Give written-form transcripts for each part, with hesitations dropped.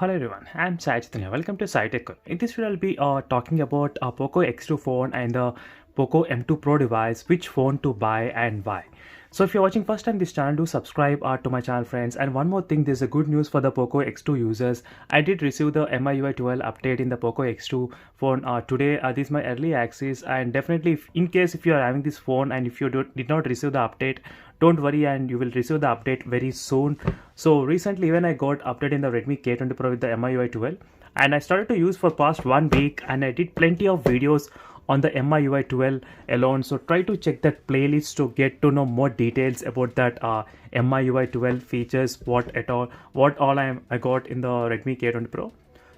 Hello everyone, I'm Sai Chaitanya. Welcome to SciTech. In this video, I'll be talking about a Poco X2 phone and the Poco M2 Pro device, which phone to buy and why. So if you're watching first time this channel, do subscribe to my channel, friends. And one more thing, there's a good news for the Poco X2 users. I did receive the MIUI 12 update in the Poco X2 phone today. This is my early access, and definitely in case if you are having this phone and if you did not receive the update, don't worry, and you will receive the update very soon. So recently when I got update in the Redmi K20 Pro with the MIUI 12, and I started to use for past 1 week, and I did plenty of videos on the MIUI 12 alone. So try to check that playlist to get to know more details about that MIUI 12 features, what all I got in the Redmi K20 Pro.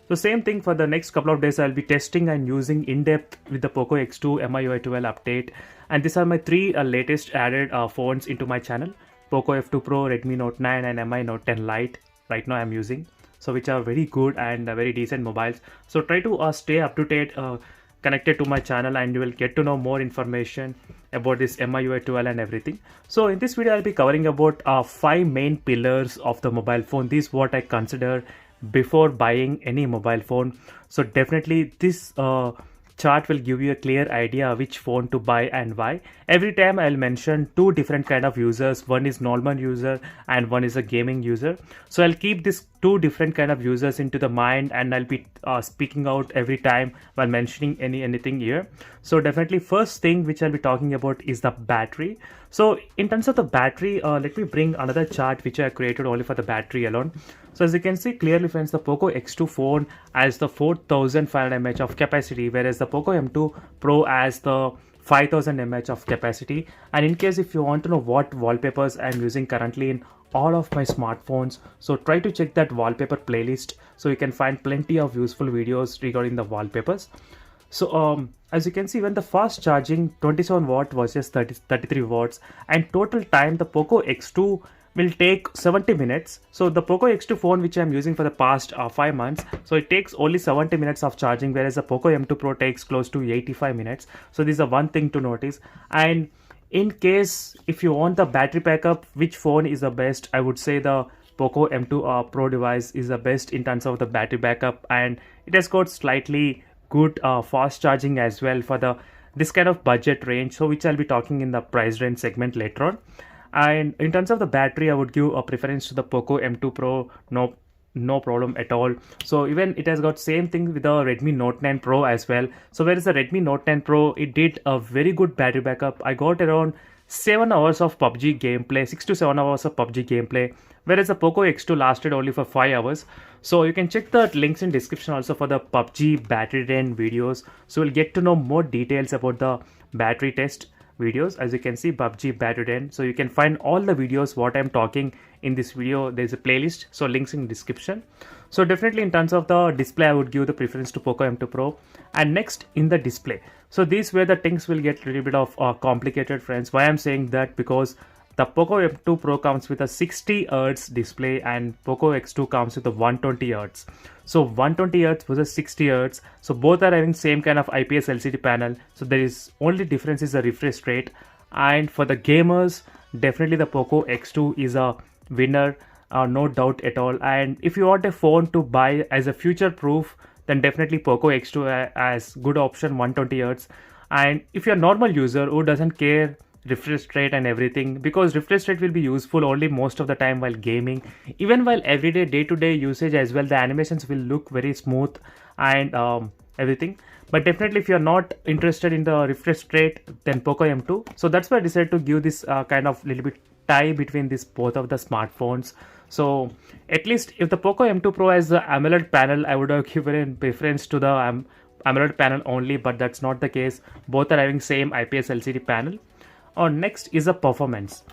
So same thing for the next couple of days, I'll be testing and using in depth with the Poco X2 MIUI 12 update. And these are my three latest added phones into my channel: Poco F2 Pro, Redmi Note 9 and Mi Note 10 Lite right now I'm using. So which are very good and very decent mobiles. So try to stay up to date, connected to my channel, and you will get to know more information about this MIUI 12 and everything. So in this video, I'll be covering about 5 main pillars of the mobile phone. This is what I consider before buying any mobile phone. So definitely this chart will give you a clear idea which phone to buy and why. Every time I'll mention two different kind of users. One is normal user and one is a gaming user. So I'll keep this two different kind of users into the mind, and I'll be speaking out every time while mentioning anything here. So definitely first thing which I'll be talking about is the battery. So in terms of the battery, let me bring another chart which I created only for the battery alone. So as you can see clearly, friends, the Poco X2 phone has the 4500 mAh of capacity, whereas the Poco M2 Pro has the 5000 mAh of capacity. And in case if you want to know what wallpapers I'm using currently in all of my smartphones, so try to check that wallpaper playlist, so you can find plenty of useful videos regarding the wallpapers. So as you can see, when the fast charging 27 watt versus 33 watts, and total time the Poco X2 will take 70 minutes. So the Poco X2 phone which I'm using for the past 5 months, so it takes only 70 minutes of charging, whereas the Poco M2 Pro takes close to 85 minutes. So this is a one thing to notice. And in case if you want the battery backup, which phone is the best, I would say the Poco M2 Pro device is the best in terms of the battery backup, and it has got slightly good fast charging as well for the this kind of budget range, so which I'll be talking in the price range segment later on. And in terms of the battery, I would give a preference to the Poco M2 Pro, no problem at all. So even it has got same thing with the Redmi Note 9 Pro as well. So whereas the Redmi Note 9 Pro, it did a very good battery backup. I got around 7 hours of PUBG gameplay, 6 to 7 hours of PUBG gameplay, whereas the Poco X2 lasted only for 5 hours. So you can check the links in description also for the PUBG battery drain videos. So you'll get to know more details about the battery test videos. As you can see, PUBG battery drain. So you can find all the videos what I'm talking in this video. There's a playlist, so links in description. So definitely in terms of the display, I would give the preference to Poco M2 Pro. And next in the display, so these where the things will get a little bit of complicated, friends. Why I'm saying that, because the Poco M2 Pro comes with a 60 Hz display and Poco X2 comes with a 120 Hz. So 120 Hz versus 60 Hz. So both are having same kind of IPS LCD panel. So there is only difference is the refresh rate. And for the gamers, definitely the Poco X2 is a winner, no doubt at all. And if you want a phone to buy as a future proof, then definitely Poco X2 has good option, 120 Hz. And if you're a normal user who doesn't care refresh rate and everything, because refresh rate will be useful only most of the time while gaming, even while everyday day-to-day usage as well, the animations will look very smooth and everything. But definitely if you're not interested in the refresh rate, then Poco M2. So that's why I decided to give this kind of little bit tie between this both of the smartphones. So at least if the Poco M2 Pro has the AMOLED panel, I would have given preference to the AMOLED panel only, but that's not the case. Both are having same IPS LCD panel. Next is the performance.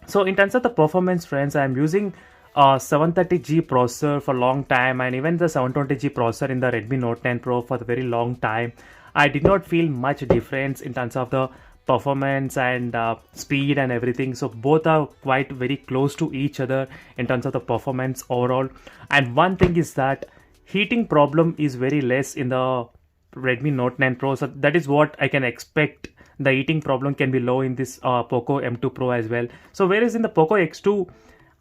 So in terms of the performance, friends, I'm using a 730G processor for a long time, and even the 720G processor in the Redmi Note 10 Pro for the very long time. I did not feel much difference in terms of the performance and speed and everything. So both are quite very close to each other in terms of the performance overall. And one thing is that heating problem is very less in the Redmi Note 9 Pro. So that is what I can expect. The heating problem can be low in this Poco M2 Pro as well. So whereas in the Poco X2,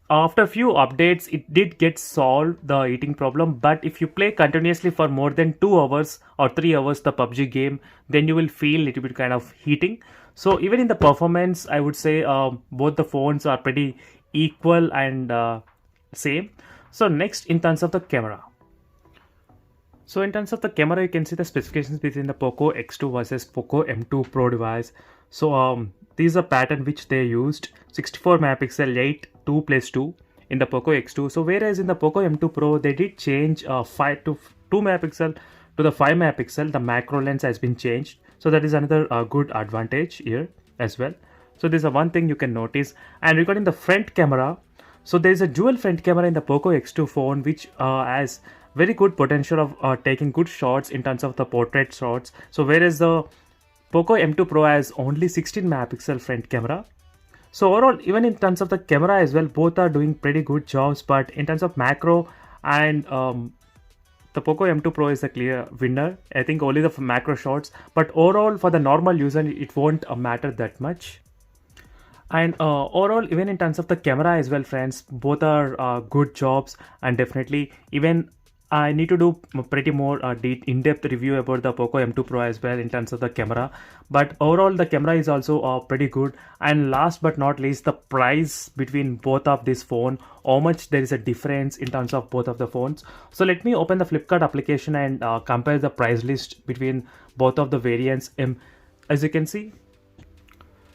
After a few updates, it did get solved the eating problem. But if you play continuously for more than 2 hours or 3 hours the PUBG game, then you will feel a little bit kind of heating. So even in the performance, I would say both the phones are pretty equal and same. So next, in terms of the camera. So in terms of the camera, you can see the specifications between the Poco X2 versus Poco M2 Pro device. So these are pattern which they used 64 megapixel 8 2 plus 2 in the Poco X2. So whereas in the Poco M2 Pro they did change 5 to 2 megapixel to the 5 megapixel. The macro lens has been changed. So that is another good advantage here as well. So this is one thing you can notice. And regarding the front camera, so there is a dual front camera in the Poco X2 phone which has very good potential of taking good shots in terms of the portrait shots. So whereas the Poco M2 Pro has only 16 megapixel front camera. So overall, even in terms of the camera as well, both are doing pretty good jobs. But in terms of macro and the Poco M2 Pro is a clear winner. I think only the macro shots. But overall, for the normal user, it won't matter that much. And overall, even in terms of the camera as well, friends, both are good jobs. And definitely, even I need to do pretty more in-depth review about the Poco M2 Pro as well in terms of the camera. But overall, the camera is also pretty good. And last but not least, the price between both of this phone, how much there is a difference in terms of both of the phones. So let me open the Flipkart application and compare the price list between both of the variants. As you can see,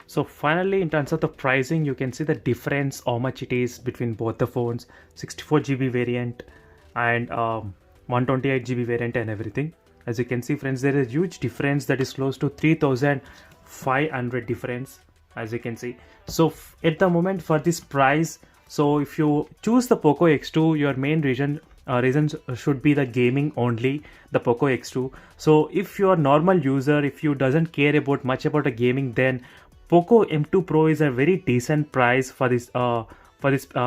so finally, in terms of the pricing, you can see the difference, how much it is between both the phones, 64 GB variant and 128 GB variant and everything. As you can see, friends, there is a huge difference that is close to 3,500 difference, as you can see. So at the moment for this price, so if you choose the Poco X2, your main reasons should be the gaming only, the Poco X2. So if you are normal user, if you doesn't care about much about the gaming, then Poco M2 Pro is a very decent price for this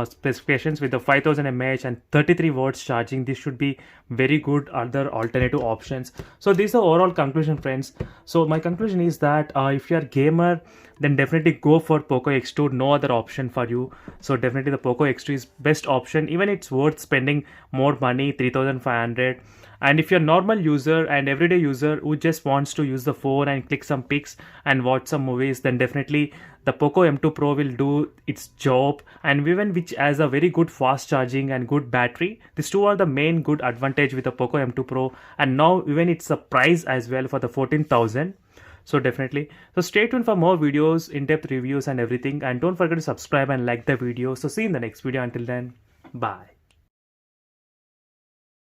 specifications with the 5000 mAh and 33 watts charging. This should be very good other alternative options. So this is the overall conclusion, friends. So my conclusion is that if you are gamer, then definitely go for Poco X2. No other option for you. So definitely the Poco X2 is best option. Even it's worth spending more money, 3,500. And if you're a normal user and everyday user who just wants to use the phone and click some pics and watch some movies, then definitely the Poco M2 Pro will do its job. And even which has a very good fast charging and good battery. These two are the main good advantage with the Poco M2 Pro. And now even it's a price as well for the 14,000. So definitely. So stay tuned for more videos, in-depth reviews and everything. And don't forget to subscribe and like the video. So see you in the next video. Until then, bye.